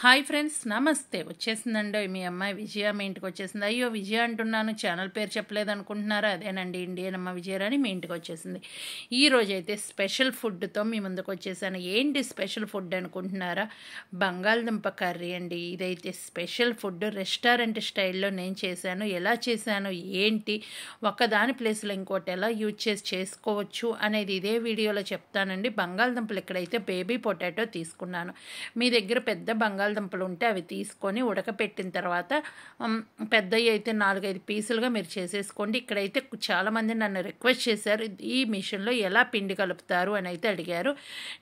Hi friends, నమస్తే. వచ్చేసిందండి మీ అమ్మాయి విజయ మీ ఇంటికి వచ్చేసింది. అయ్యో విజయ అంటున్నాను, ఛానల్ పేరు చెప్పలేదు అనుకుంటున్నారా? అదేనండి, ఇండియన్ అమ్మ విజయరాణి మీ ఇంటికి వచ్చేసింది. ఈరోజు అయితే స్పెషల్ ఫుడ్తో మీ ముందుకు వచ్చేసాను. ఏంటి స్పెషల్ ఫుడ్ అనుకుంటున్నారా? బంగాళదుంప కర్రీ అండి. ఇదైతే స్పెషల్ ఫుడ్, రెస్టారెంట్ స్టైల్లో నేను చేశాను. ఎలా చేశాను ఏంటి, ఒకదాని ప్లేస్లో ఇంకోటి ఎలా యూజ్ చేసి చేసుకోవచ్చు అనేది ఇదే వీడియోలో చెప్తానండి. బంగాళదుంపలు ఇక్కడైతే బేబీ పొటాటో తీసుకున్నాను. మీ దగ్గర పెద్ద బంగాళదుంపలు ఉంటే అవి తీసుకొని ఉడకపెట్టిన తర్వాత పెద్దవి అయితే 4-5 పీసులుగా మీరు చేసేసుకోండి. ఇక్కడైతే చాలామంది నన్ను రిక్వెస్ట్ చేశారు, ఈ మిషన్లో ఎలా పిండి కలుపుతారు అని అయితే అడిగారు.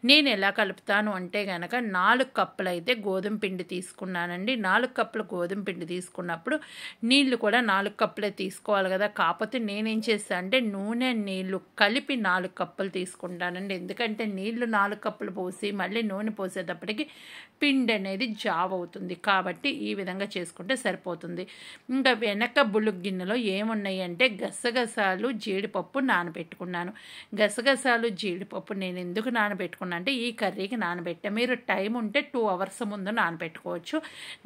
నేను ఎలా కలుపుతాను అంటే కనుక 4 కప్పులు అయితే గోధుమ పిండి తీసుకున్నానండి. 4 కప్పులు గోధుమ పిండి తీసుకున్నప్పుడు నీళ్లు కూడా 4 కప్పులే తీసుకోవాలి కదా. కాకపోతే నేనేం చేస్తాను అంటే నూనె నీళ్లు కలిపి 4 కప్పులు తీసుకుంటానండి. ఎందుకంటే నీళ్లు 4 కప్పులు పోసి మళ్ళీ నూనె పోసేటప్పటికి పిండి అనేది జావ్ అవుతుంది. కాబట్టి ఈ విధంగా చేసుకుంటే సరిపోతుంది. ఇంకా వెనక బులుగు గిన్నెలో ఏమున్నాయి అంటే గసగసాలు, జీడిపప్పు నానబెట్టుకున్నాను. గసగసాలు, జీడిపప్పు నేను ఎందుకు నానబెట్టుకున్నా అంటే ఈ కర్రీకి నానబెట్టా. మీరు టైం ఉంటే 2 అవర్స్ ముందు నానబెట్టుకోవచ్చు.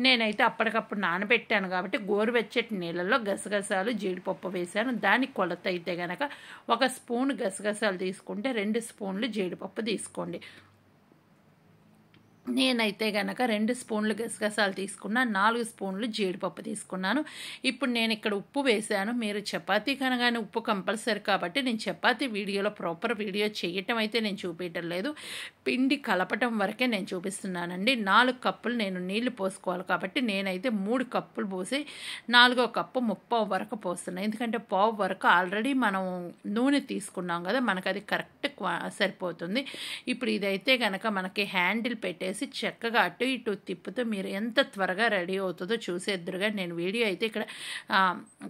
నేనైతే అప్పటికప్పుడు నానబెట్టాను కాబట్టి గోరువెచ్చటి నీళ్ళల్లో గసగసాలు, జీడిపప్పు వేశాను. దాని కొలత అయితే కనుక 1 స్పూన్ గసగసాలు తీసుకుంటే 2 స్పూన్లు జీడిపప్పు తీసుకోండి. నేనైతే కనుక 2 స్పూన్లు గసగసాలు తీసుకున్నా, 4 స్పూన్లు జీడిపప్పు తీసుకున్నాను. ఇప్పుడు నేను ఇక్కడ ఉప్పు వేశాను. మీరు చపాతీ కనగానే ఉప్పు కంపల్సరీ కాబట్టి నేను చపాతీ వీడియోలో ప్రాపర్ వీడియో చేయటం అయితే నేను చూపించడం లేదు. పిండి కలపటం వరకే నేను చూపిస్తున్నానండి. 4 కప్పులు నేను నీళ్లు పోసుకోవాలి కాబట్టి నేనైతే 3 కప్పులు పోసి 4వ కప్పు 3/4 వరకు పోస్తున్నాను. ఎందుకంటే పావు వరకు ఆల్రెడీ మనం నూనె తీసుకున్నాం కదా, మనకు అది కరెక్ట్ సరిపోతుంది. ఇప్పుడు ఇదైతే కనుక మనకి హ్యాండిల్ పెట్టేసి చక్కగా అటు ఇటు తిప్పుతూ మీరు ఎంత త్వరగా రెడీ అవుతుందో చూసేద్దరుగా. నేను వీడియో అయితే ఇక్కడ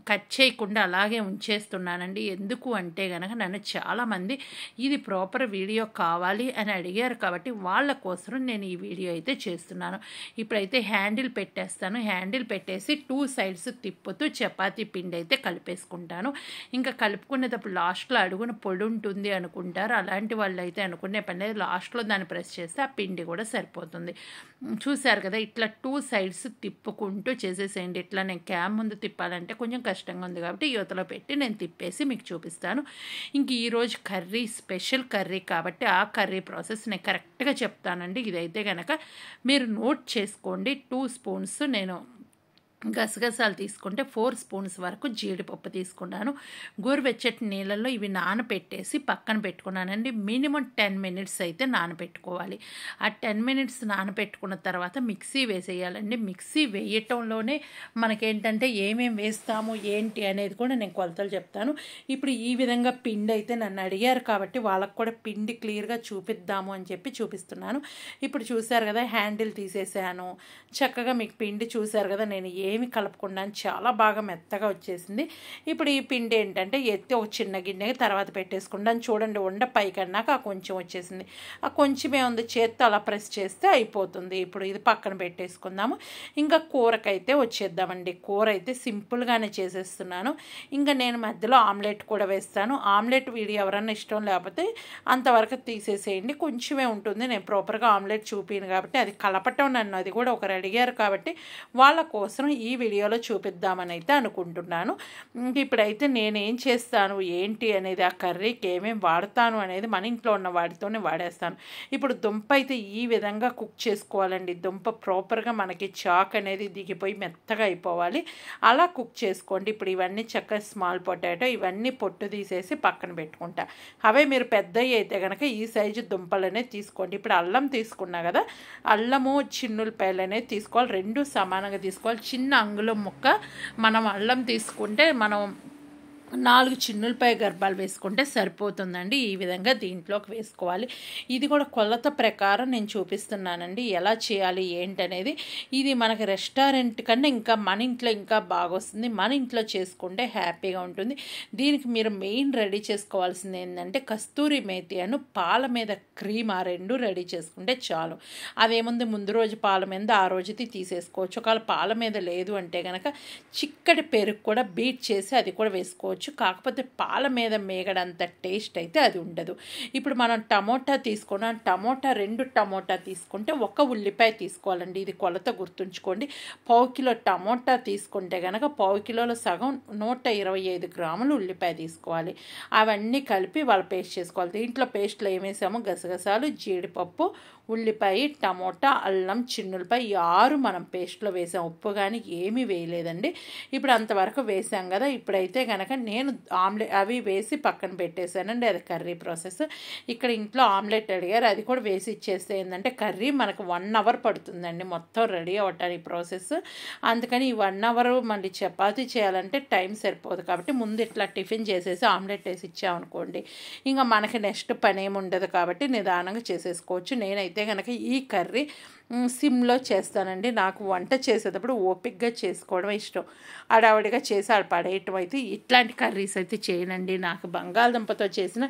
కట్ చేయకుండా అలాగే ఉంచేస్తున్నానండి. ఎందుకు అంటే కనుక నన్ను చాలామంది ఇది ప్రాపర్ వీడియో కావాలి అని అడిగారు కాబట్టి వాళ్ళ కోసం నేను ఈ వీడియో అయితే చేస్తున్నాను. ఇప్పుడైతే హ్యాండిల్ పెట్టేస్తాను. హ్యాండిల్ పెట్టేసి 2 సైడ్స్ తిప్పుతూ చపాతీ పిండి అయితే కలిపేసుకుంటాను. ఇంకా కలుపుకునేటప్పుడు లాస్ట్లో అడుగున పొడి ఉంటుంది అనుకుంటారు. అలాంటి వాళ్ళు అయితే అనుకునే పని లేదు. లాస్ట్లో దాన్ని ప్రెస్ చేస్తే ఆ పిండి కూడా సరిపోతుంది. చూశారు కదా, ఇట్లా 2 సైడ్స్ తిప్పుకుంటూ చేసేసేయండి. ఇట్లా నేను క్యామ్ ముందు తిప్పాలంటే కొంచెం కష్టంగా ఉంది కాబట్టి యువతలో పెట్టి నేను తిప్పేసి మీకు చూపిస్తాను. ఇంక ఈరోజు కర్రీ స్పెషల్ కర్రీ కాబట్టి ఆ కర్రీ ప్రాసెస్ నేను కరెక్ట్గా చెప్తానండి. ఇదైతే కనుక మీరు నోట్ చేసుకోండి. 2 స్పూన్స్ నేను గసగసాలు తీసుకుంటే 4 స్పూన్స్ వరకు జీడిపప్పు తీసుకున్నాను. గోరువెచ్చటి నీళ్ళల్లో ఇవి నానబెట్టేసి పక్కన పెట్టుకున్నానండి. మినిమం 10 మినిట్స్ అయితే నానబెట్టుకోవాలి. ఆ 10 మినిట్స్ నానబెట్టుకున్న తర్వాత మిక్సీ వేసేయాలండి. మిక్సీ వేయటంలోనే మనకేంటంటే ఏమేమి వేస్తాము ఏంటి అనేది కూడా నేను కొలతలు చెప్తాను. ఇప్పుడు ఈ విధంగా పిండి అయితే నన్ను అడిగారు కాబట్టి వాళ్ళకు కూడా పిండి క్లియర్గా చూపిద్దాము అని చెప్పి చూపిస్తున్నాను. ఇప్పుడు చూశారు కదా, హ్యాండిల్ తీసేసాను. చక్కగా మీకు పిండి చూశారు కదా, నేను ఏమి కలుపుకున్నాను, చాలా బాగా మెత్తగా వచ్చేసింది. ఇప్పుడు ఈ పిండి ఏంటంటే ఎత్తి ఒక చిన్న గిన్నెకి తర్వాత పెట్టేసుకున్నాను. చూడండి, ఉండ పైకన్నాక ఆ కొంచెం వచ్చేసింది. ఆ కొంచెమే ఉంది, చేత్తో అలా ప్రెస్ చేస్తే అయిపోతుంది. ఇప్పుడు ఇది పక్కన పెట్టేసుకుందాము. ఇంకా కూరకైతే వచ్చేద్దామండి. కూర అయితే సింపుల్గానే చేసేస్తున్నాను. ఇంకా నేను మధ్యలో ఆమ్లెట్ కూడా వేస్తాను. ఆమ్లెట్ వీడియో ఎవరన్నా ఇష్టం లేకపోతే అంతవరకు తీసేసేయండి. కొంచెమే ఉంటుంది. నేను ప్రాపర్గా ఆమ్లెట్ చూపిను కాబట్టి అది కలపటం నన్ను అది కూడా ఒకరు అడిగారు కాబట్టి వాళ్ళ కోసం ఈ వీడియోలో చూపిద్దామని అయితే అనుకుంటున్నాను. ఇప్పుడైతే నేనేం చేస్తాను ఏంటి అనేది, ఆ కర్రీకి ఏమేమి వాడతాను అనేది మన ఇంట్లో ఉన్న వాటితోనే వాడేస్తాను. ఇప్పుడు దుంప అయితే ఈ విధంగా కుక్ చేసుకోవాలండి. దుంప ప్రాపర్గా మనకి చాక్ అనేది దిగిపోయి మెత్తగా అయిపోవాలి. అలా కుక్ చేసుకోండి. ఇప్పుడు ఇవన్నీ చక్కగా స్మాల్ పొటాటో ఇవన్నీ పొట్టు తీసేసి పక్కన పెట్టుకుంటా. అవే మీరు పెద్దవి అయితే కనుక ఈ సైజు దుంపలు అనేది తీసుకోండి. ఇప్పుడు అల్లం తీసుకున్నా కదా, అల్లము చిన్నులపాయలు అనేది తీసుకోవాలి. 2 సమానంగా తీసుకోవాలి. చిన్న అంగుళం ముక్క మనం అల్లం తీసుకుంటే మనం 4 చిన్నులపాయ గర్భాలు వేసుకుంటే సరిపోతుందండి. ఈ విధంగా దీంట్లోకి వేసుకోవాలి. ఇది కూడా కొలత ప్రకారం నేను చూపిస్తున్నానండి ఎలా చేయాలి ఏంటనేది. ఇది మనకి రెస్టారెంట్ కన్నా ఇంకా మన ఇంట్లో ఇంకా బాగా వస్తుంది. మన ఇంట్లో చేసుకుంటే హ్యాపీగా ఉంటుంది. దీనికి మీరు మెయిన్ రెడీ చేసుకోవాల్సింది ఏంటంటే కస్తూరి మేతి అను పాల మీద క్రీమ్, ఆ 2 రెడీ చేసుకుంటే చాలు. అదేముంది, ముందు రోజు పాల మీద ఆ రోజుది తీసేసుకోవచ్చు. ఒకవేళ పాల మీద లేదు అంటే కనుక చిక్కటి పెరుగు కూడా బీట్ చేసి అది కూడా వేసుకోవచ్చు. వేసుకోవచ్చు. కాకపోతే పాల మీద మేగడంత టేస్ట్ అయితే అది ఉండదు. ఇప్పుడు మనం టమోటా తీసుకున్నాం, రెండు టమోటా తీసుకుంటే ఒక ఉల్లిపాయ తీసుకోవాలండి. ఇది కొలత గుర్తుంచుకోండి. పావు కిలో టమోటా తీసుకుంటే కనుక పావు కిలోలో సగం 125 గ్రాములు ఉల్లిపాయ తీసుకోవాలి. అవన్నీ కలిపి వాళ్ళు పేస్ట్ చేసుకోవాలి. దీంట్లో పేస్ట్లో ఏమేసామో గసగసాలు, జీడిపప్పు, ఉల్లిపాయ, టమోటా, అల్లం, చిన్నులపాయ 6 మనం పేస్ట్లో వేసాం. ఉప్పు కానీ ఏమీ వేయలేదండి. ఇప్పుడు అంతవరకు వేసాం కదా. ఇప్పుడైతే కనుక నేను ఆమ్లెట్ అవి వేసి పక్కన పెట్టేశానండి. అది కర్రీ ప్రాసెస్. ఇక్కడ ఇంట్లో ఆమ్లెట్ అడిగారు, అది కూడా వేసి ఇచ్చేస్తే ఏంటంటే కర్రీ మనకు 1 అవర్ పడుతుందండి మొత్తం రెడీ అవ్వటానికి ప్రాసెస్. అందుకని ఈ 1 అవర్ మళ్ళీ చపాతీ చేయాలంటే టైం సరిపోదు. కాబట్టి ముందు ఇట్లా టిఫిన్ చేసేసి ఆమ్లెట్ వేసి ఇచ్చామనుకోండి ఇంకా మనకి నెక్స్ట్ పని ఏమి ఉండదు. కాబట్టి నిదానంగా చేసేసుకోవచ్చు. నేనైతే కనుక ఈ కర్రీ సిమ్లో చేస్తానండి. నాకు వంట చేసేటప్పుడు ఓపిక్గా చేసుకోవడం ఇష్టం. అడావిడిగా చేసి ఆడ పడేయటం అయితే ఇట్లాంటి కర్రీస్ అయితే చేయనండి. నాకు బంగాళదుంపతో చేసిన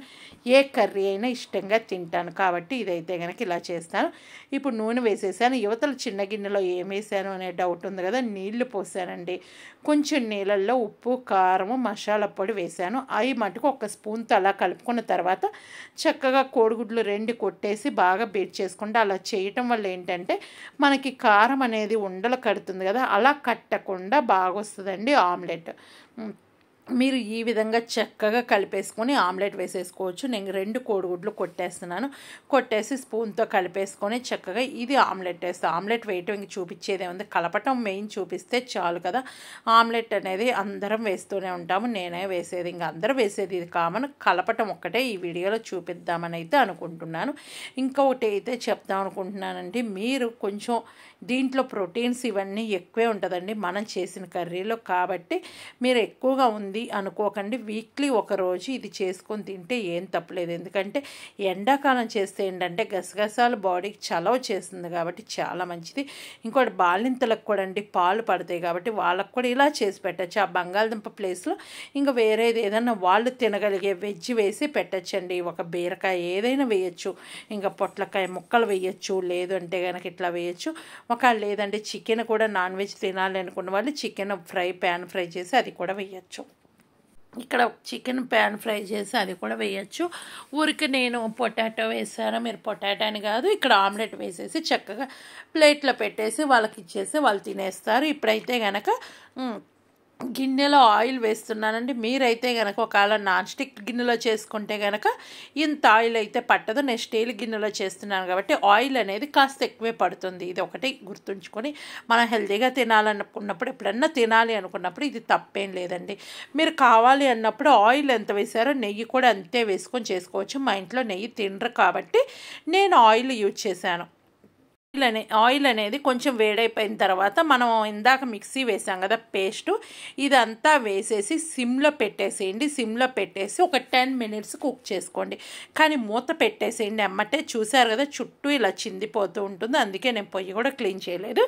ఏ కర్రీ అయినా ఇష్టంగా తింటాను. కాబట్టి ఇదైతే కనుక ఇలా చేస్తాను. ఇప్పుడు నూనె వేసేసాను. యువతల చిన్న గిన్నెలో ఏం వేసాను అనే డౌట్ ఉంది కదా. నీళ్లు పోసానండి. కొంచెం నీళ్ళల్లో ఉప్పు, కారము, మసాలా పొడి వేసాను. అవి మటుకు ఒక స్పూన్తో అలా కలుపుకున్న తర్వాత చక్కగా కోడిగుడ్లు 2 కొట్టేసి బాగా బీట్ చేసుకుంటే అలా చేయటం వల్ల ఏంటంటే మనకి కారం అనేది ఉండలు కడుతుంది కదా, అలా కట్టకుండా బాగా వస్తుందండి ఆమ్లెట్. మీరు ఈ విధంగా చక్కగా కలిపేసుకొని ఆమ్లెట్ వేసేసుకోవచ్చు. నేను 2 కోడిగుడ్లు కొట్టేస్తున్నాను. కొట్టేసి స్పూన్తో కలిపేసుకొని చక్కగా ఇది ఆమ్లెట్ వేస్తాను. ఆమ్లెట్ వేయటం ఇంక చూపించేదే ఉంది, కలపటం మెయిన్ చూపిస్తే చాలు కదా. ఆమ్లెట్ అనేది అందరం వేస్తూనే ఉంటాము. నేనే వేసేది, ఇంకా అందరూ వేసేది ఇది కామన్. కలపటం ఒక్కటే ఈ వీడియోలో చూపిద్దామని అయితే అనుకుంటున్నాను. ఇంకొకటి అయితే చెప్దాం అనుకుంటున్నానండి, మీరు కొంచెం దీంట్లో ప్రోటీన్స్ ఇవన్నీ ఎక్కువే ఉంటుందండి మనం చేసిన కర్రీలో. కాబట్టి మీరు ఎక్కువగా ఉంది అనుకోకండి. వీక్లీ ఒక రోజు ఇది చేసుకొని తింటే ఏం తప్పలేదు. ఎందుకంటే ఎండాకాలం చేస్తే ఏంటంటే గసగసాలు బాడీకి చలవ చేస్తుంది కాబట్టి చాలా మంచిది. ఇంకోటి బాలింతలకు కూడా అండి పాలు పడతాయి కాబట్టి వాళ్ళకు కూడా ఇలా చేసి పెట్టచ్చు. ఆ బంగాళదుంప ప్లేస్లో ఇంకా వేరేది ఏదైనా వాళ్ళు తినగలిగే వెజ్ వేసి పెట్టచ్చండి. ఒక బీరకాయ ఏదైనా వేయచ్చు, ఇంకా పొట్లకాయ ముక్కలు వేయచ్చు, లేదు అంటే కనుక ఇట్లా వేయచ్చు. ఒక లేదంటే చికెన్ కూడా నాన్ వెజ్ తినాలి అనుకున్న వాళ్ళు చికెన్ ప్యాన్ ఫ్రై చేసి అది కూడా వేయచ్చు. ఇక్కడ చికెన్ ప్యాన్ ఫ్రై చేసి అది కూడా వేయచ్చు. ఊరికి నేను పొటాటో వేసాను, మీరు పొటాటో అని కాదు. ఇక్కడ ఆమ్లెట్ వేసేసి చక్కగా ప్లేట్లో పెట్టేసి వాళ్ళకి ఇచ్చేసి వాళ్ళు తినేస్తారు. ఇప్పుడైతే కనుక గిన్నెలో ఆయిల్ వేస్తున్నానండి. మీరైతే కనుక ఒకవేళ నాన్ స్టిక్ గిన్నెలో చేసుకుంటే కనుక ఇంత ఆయిల్ అయితే పట్టదు. నేను స్టీల్ గిన్నెలో చేస్తున్నాను కాబట్టి ఆయిల్ అనేది కాస్త ఎక్కువే పడుతుంది. ఇది ఒకటి గుర్తుంచుకొని మనం హెల్తీగా తినాలనుకున్నప్పుడు, ఎప్పుడన్నా తినాలి అనుకున్నప్పుడు ఇది తప్పేం లేదండి. మీరు కావాలి అన్నప్పుడు ఆయిల్ ఎంత వేసారో నెయ్యి కూడా అంతే వేసుకొని చేసుకోవచ్చు. మా ఇంట్లో నెయ్యి తినరు కాబట్టి నేను ఆయిల్ యూజ్ చేశాను. ఆయిల్ అనేది కొంచెం వేడైపోయిన తర్వాత మనం ఇందాక మిక్సీ వేసాం కదా పేస్టు, ఇదంతా వేసేసి సిమ్లో పెట్టేసేయండి. సిమ్లో పెట్టేసి ఒక 10 మినిట్స్ కుక్ చేసుకోండి. కానీ మూత పెట్టేసేయండి. అమ్మటే చూసారు కదా చుట్టూ ఇలా చిందిపోతూ ఉంటుంది. అందుకే నేను పొయ్యి కూడా క్లీన్ చేయలేదు.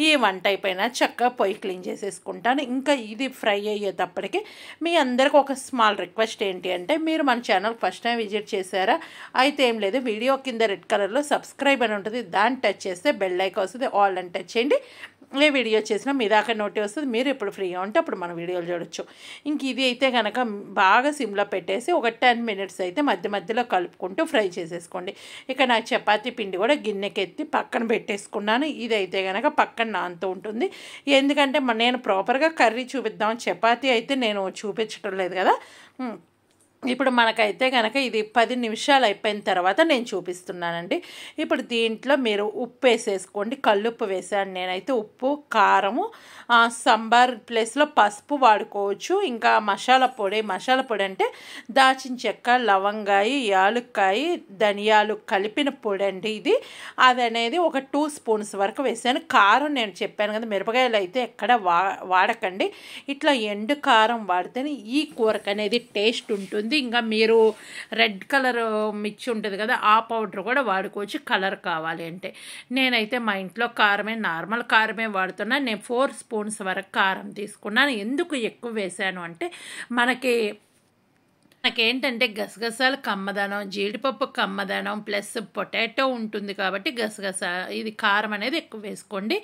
ఈ వంట అయిపోయినా చక్కగా పొయ్యి క్లీన్ చేసేసుకుంటాను. ఇంకా ఇది ఫ్రై అయ్యేటప్పటికి మీ అందరికి ఒక స్మాల్ రిక్వెస్ట్ ఏంటి అంటే, మీరు మన ఛానల్ ఫస్ట్ టైం విజిట్ చేశారా అయితే ఏం లేదు, వీడియో కింద రెడ్ కలర్లో సబ్స్క్రైబ్ అని ఉంటుంది, దాన్ని టచ్ చేస్తే బెల్ ఐకాన్ వస్తుంది, ఆల్ అని టచ్ చేయండి. ఏ వీడియో చేసినా మీ దాకా నోటి వస్తుంది. మీరు ఎప్పుడు ఫ్రీగా ఉంటే అప్పుడు మన వీడియోలు చూడొచ్చు. ఇంక ఇది అయితే కనుక బాగా సిమ్లో పెట్టేసి ఒక 10 మినిట్స్ అయితే మధ్య మధ్యలో కలుపుకుంటూ ఫ్రై చేసేసుకోండి. ఇక నా చపాతీ పిండి కూడా గిన్నెకెత్తి పక్కన పెట్టేసుకున్నాను. ఇదైతే కనుక పక్కన నానుతూ ఉంటుంది. ఎందుకంటే నేను ప్రాపర్గా కర్రీ చూపిద్దాం, చపాతీ అయితే నేను చూపించడం లేదు కదా. ఇప్పుడు మనకైతే కనుక ఇది 10 నిమిషాలు అయిపోయిన తర్వాత నేను చూపిస్తున్నానండి. ఇప్పుడు దీంట్లో మీరు ఉప్పు వేసేసుకోండి. కల్లుప్పు వేసాను నేనైతే. ఉప్పు, కారము, సాంబార్ ప్లేస్లో పసుపు వాడుకోవచ్చు. ఇంకా మసాలా పొడి అంటే దాచిన చెక్క, లవంగాయ, యాలుక్కాయ, ధనియాలు కలిపిన పొడి అండి ఇది. అది అనేది ఒక 2 స్పూన్స్ వరకు వేసాను. కారం నేను చెప్పాను కదా, మిరపకాయలు అయితే ఎక్కడ వాడకండి. ఇట్లా ఎండు కారం వాడితేనే ఈ కూరకు అనేది టేస్ట్ ఉంటుంది. ఇంకా మీరు రెడ్ కలర్ మిర్చి ఉంటుంది కదా, ఆ పౌడర్ కూడా వాడుకోవచ్చు కలర్ కావాలి అంటే. నేనైతే మా ఇంట్లో నార్మల్ కారమే వాడుతున్నాను. నేను 4 స్పూన్స్ వరకు కారం తీసుకున్నాను. ఎందుకు ఎక్కువ వేసాను అంటే, మనకి నాకేంటంటే గసగసాలు కమ్మదనం, జీడిపప్పు కమ్మదనం ప్లస్ పొటాటో ఉంటుంది కాబట్టి ఇది కారం అనేది ఎక్కువ వేసుకోండి.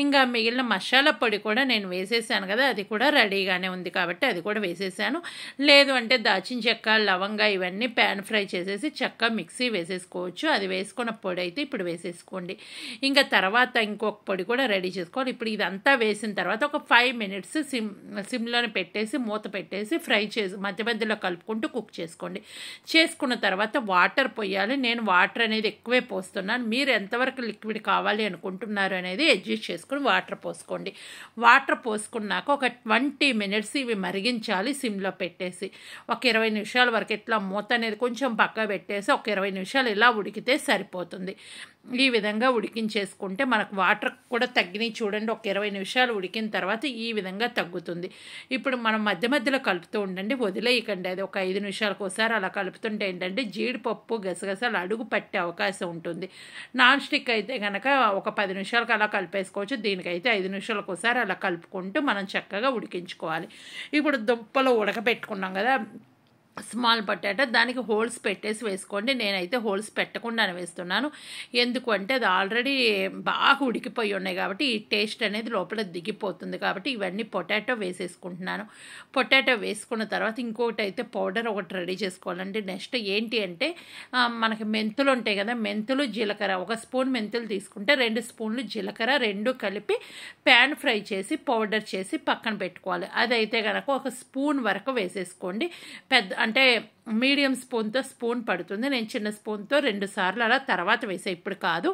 ఇంకా మిగిలిన మసాలా పొడి కూడా నేను వేసేసాను కదా, అది కూడా రెడీగానే ఉంది కాబట్టి అది కూడా వేసేసాను. లేదు అంటే దాచిన చెక్క, లవంగా ఇవన్నీ ప్యాన్ ఫ్రై చేసేసి చక్కగా మిక్సీ వేసేసుకోవచ్చు. అది వేసుకున్న పొడి అయితే ఇప్పుడు వేసేసుకోండి. ఇంకా తర్వాత ఇంకొక పొడి కూడా రెడీ చేసుకోవాలి. ఇప్పుడు ఇదంతా వేసిన తర్వాత ఒక 5 మినిట్స్ సిమ్లోనే పెట్టేసి మూత పెట్టేసి ఫ్రై చేసి మధ్య మధ్యలో కలుపుకుంటూ కుక్ చేసుకోండి. చేసుకున్న తర్వాత వాటర్ పోయాలి. నేను వాటర్ అనేది ఎక్కువే పోస్తున్నాను. మీరు ఎంతవరకు లిక్విడ్ కావాలి అనుకుంటున్నారు అనేది అడ్జస్ట్ చేసుకుని వాటర్ పోసుకోండి. వాటర్ పోసుకున్నాక ఒక 20 మినిట్స్ ఇవి మరిగించాలి సిమ్లో పెట్టేసి. ఒక 20 నిమిషాల వరకు ఇట్లా మూత అనేది కొంచెం పక్క పెట్టేసి ఒక 20 నిమిషాలు ఇలా ఉడికితే సరిపోతుంది. ఈ విధంగా ఉడికించేసుకుంటే మనకు వాటర్ కూడా తగ్గినాయి చూడండి. ఒక 20 నిమిషాలు ఉడికిన తర్వాత ఈ విధంగా తగ్గుతుంది. ఇప్పుడు మనం మధ్య మధ్యలో కలుపుతూ ఉండండి, వదిలేయకండి. అది ఒక 5 నిమిషాలకు ఒకసారి అలా కలుపుతుంటే ఏంటంటే జీడిపప్పు గసగసాలు అడుగు పట్టే అవకాశం ఉంటుంది. నాన్ స్టిక్ అయితే కనుక ఒక 10 నిమిషాలకు అలా కలిపేసుకోవచ్చు. దీనికైతే 5 నిమిషాలకు ఒకసారి అలా కలుపుకుంటూ మనం చక్కగా ఉడికించుకోవాలి. ఇప్పుడు దుప్పలు ఉడకపెట్టుకున్నాం కదా స్మాల్ పొటాటో, దానికి హోల్స్ పెట్టేసి వేసుకోండి. నేనైతే హోల్స్ పెట్టకుండానే వేస్తున్నాను. ఎందుకు అంటే అది ఆల్రెడీ బాగా ఉడికిపోయి ఉన్నాయి కాబట్టి ఈ టేస్ట్ అనేది లోపల దిగిపోతుంది కాబట్టి ఇవన్నీ పొటాటో వేసేసుకుంటున్నాను. పొటాటో వేసుకున్న తర్వాత ఇంకొకటి అయితే పౌడర్ ఒకటి రెడీ చేసుకోవాలండి. నెక్స్ట్ ఏంటి అంటే మనకి మెంతులు ఉంటాయి కదా, మెంతులు జీలకర్ర, 1 స్పూన్ మెంతులు తీసుకుంటే 2 స్పూన్లు జీలకర్ర, 2 కలిపి ప్యాన్ ఫ్రై చేసి పౌడర్ చేసి పక్కన పెట్టుకోవాలి. అదైతే కనుక 1 స్పూన్ వరకు వేసేసుకోండి. అంటే మీడియం స్పూన్తో స్పూన్ పడుతుంది. నేను చిన్న స్పూన్తో 2 సార్లు అలా తర్వాత వేసే, ఇప్పుడు కాదు.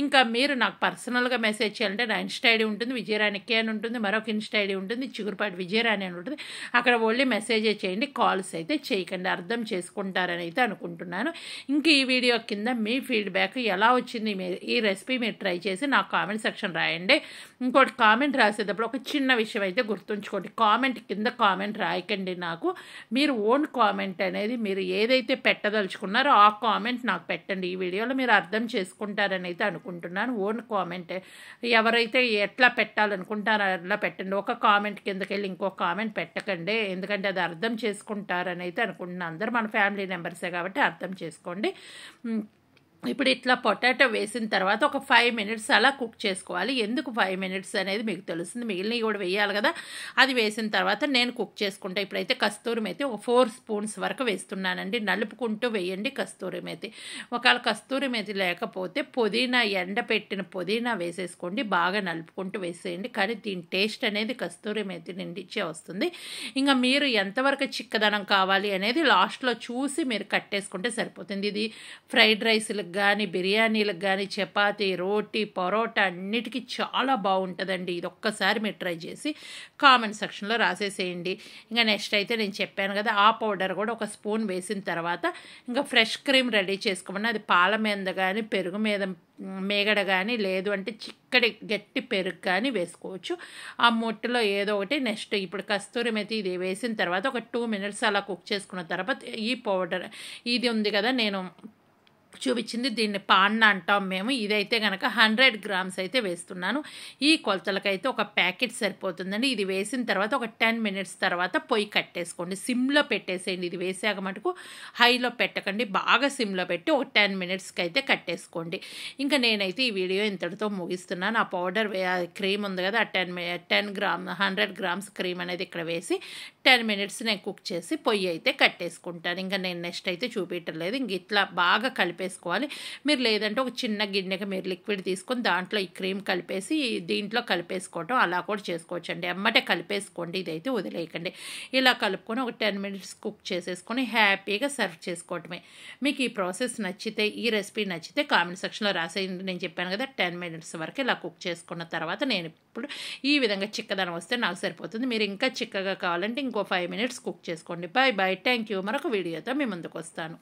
ఇంకా మీరు నాకు పర్సనల్గా మెసేజ్ చేయాలంటే నా ఇన్స్టా ఐడి ఉంటుంది, విజయరాణికే అని ఉంటుంది, మరొక ఇన్స్టా ఐడి ఉంటుంది, చిగురుపాటి విజయరాణి అని ఉంటుంది. అక్కడ ఓన్లీ మెసేజే చేయండి, కాల్స్ అయితే చేయకండి. అర్థం చేసుకుంటారని అయితే అనుకుంటున్నాను. ఇంక ఈ వీడియో కింద మీ ఫీడ్బ్యాక్ ఎలా వచ్చింది, ఈ రెసిపీ మీరు ట్రై చేసి నాకు కామెంట్ సెక్షన్ రాయండి. ఇంకోటి కామెంట్ రాసేటప్పుడు ఒక చిన్న విషయం అయితే గుర్తుంచుకోండి, కామెంట్ కింద కామెంట్ రాయకండి. నాకు మీరు ఓన్ కామెంట్ అనేది మీరు ఏదైతే పెట్టదలుచుకున్నారో ఆ కామెంట్ నాకు పెట్టండి. ఈ వీడియోలో మీరు అర్థం చేసుకుంటారని అయితే అనుకుంటున్నాను. ఓన్ కామెంట్ ఎవరైతే ఎట్లా పెట్టాలనుకుంటారో అట్లా పెట్టండి. ఒక కామెంట్ కిందకి వెళ్ళి ఇంకో కామెంట్ పెట్టకండి, ఎందుకంటే అది అర్థం చేసుకుంటారని అయితే అనుకుంటున్నాను. అందరూ మన ఫ్యామిలీ మెంబర్సే కాబట్టి అర్థం చేసుకోండి. ఇప్పుడు ఇట్లా పొటాటో వేసిన తర్వాత ఒక 5 మినిట్స్ అలా కుక్ చేసుకోవాలి. ఎందుకు 5 మినిట్స్ అనేది మీకు తెలుస్తుంది, మిగిలినవి కూడా వేయాలి కదా. అది వేసిన తర్వాత నేను కుక్ చేసుకుంటా. ఇప్పుడైతే కస్తూరి మేతి ఒక 4 స్పూన్స్ వరకు వేస్తున్నానండి. నలుపుకుంటూ వేయండి కస్తూరి మేతి. ఒకవేళ కస్తూరి మేతి లేకపోతే పుదీనా, ఎండపెట్టిన పుదీనా వేసేసుకోండి. బాగా నలుపుకుంటూ వేసేయండి. కానీ దీని టేస్ట్ అనేది కస్తూరి మేతి నిండిచ్చే వస్తుంది. ఇంకా మీరు ఎంతవరకు చిక్కదనం కావాలి అనేది లాస్ట్లో చూసి మీరు కట్టేసుకుంటే సరిపోతుంది. ఇది ఫ్రైడ్ రైస్లకు కానీ, బిర్యానీలకు కానీ, చపాతీ, రోటీ, పరోటా అన్నిటికీ చాలా బాగుంటుందండి. ఇది ఒక్కసారి మీరు ట్రై చేసి కామెంట్ సెక్షన్లో రాసేసేయండి. ఇంకా నెక్స్ట్ అయితే నేను చెప్పాను కదా, ఆ పౌడర్ కూడా 1 స్పూన్ వేసిన తర్వాత ఇంకా ఫ్రెష్ క్రీమ్ రెడీ చేసుకోమని, అది పాల మీద కానీ పెరుగు మీద మేగడ కానీ, లేదు అంటే చిక్కడి గట్టి పెరుగు కానీ వేసుకోవచ్చు. ఆ మొట్టులో ఏదో ఒకటి. నెక్స్ట్ ఇప్పుడు కస్తూరి మేతి ఇది వేసిన తర్వాత ఒక 2 మినిట్స్ అలా కుక్ చేసుకున్న తర్వాత ఈ పౌడర్ ఇది ఉంది కదా నేను చూపించింది, దీన్ని పాన్న అంటాం మేము. ఇదైతే కనుక 100 గ్రామ్స్ అయితే వేస్తున్నాను. ఈ కొలతలకైతే ఒక ప్యాకెట్ సరిపోతుందండి. ఇది వేసిన తర్వాత ఒక 10 మినిట్స్ తర్వాత పొయ్యి కట్టేసుకోండి. సిమ్లో పెట్టేసేయండి. ఇది వేసాక మటుకు హైలో పెట్టకండి, బాగా సిమ్లో పెట్టి ఒక 10 మినిట్స్కి అయితే కట్టేసుకోండి. ఇంకా నేనైతే ఈ వీడియో ఇంతటితో ముగిస్తున్నాను. ఆ పౌడర్ క్రీమ్ ఉంది కదా, 100 గ్రామ్స్ క్రీమ్ అనేది ఇక్కడ వేసి 10 మినిట్స్ నేను కుక్ చేసి పొయ్యి అయితే కట్టేసుకుంటాను. ఇంకా నేను నెక్స్ట్ అయితే చూపించలేదు. ఇంక ఇట్లా బాగా కలిపేసుకోవాలి. మీరు లేదంటే ఒక చిన్న గిన్నెకి మీరు లిక్విడ్ తీసుకొని దాంట్లో ఈ క్రీమ్ కలిపేసి దీంట్లో కలిపేసుకోవటం అలా కూడా చేసుకోవచ్చు అండి. ఎమ్మటే కలిపేసుకోండి, ఇదైతే వదిలేయకండి. ఇలా కలుపుకొని ఒక 10 మినిట్స్ కుక్ చేసేసుకొని హ్యాపీగా సర్వ్ చేసుకోవటమే. మీకు ఈ ప్రాసెస్ నచ్చితే, ఈ రెసిపీ నచ్చితే కామెంట్ సెక్షన్లో రాసేయండి. నేను చెప్పాను కదా 10 మినిట్స్ వరకు ఇలా కుక్ చేసుకున్న తర్వాత నేను ఇప్పుడు ఈ విధంగా చిక్కదనం వస్తే నాకు సరిపోతుంది. మీరు ఇంకా చిక్కగా కావాలంటే ఇంకో 5 మినిట్స్ కుక్ చేసుకోండి. Bye bye, thank you. మరొక వీడియోతో మీ ముందుకు వస్తాను.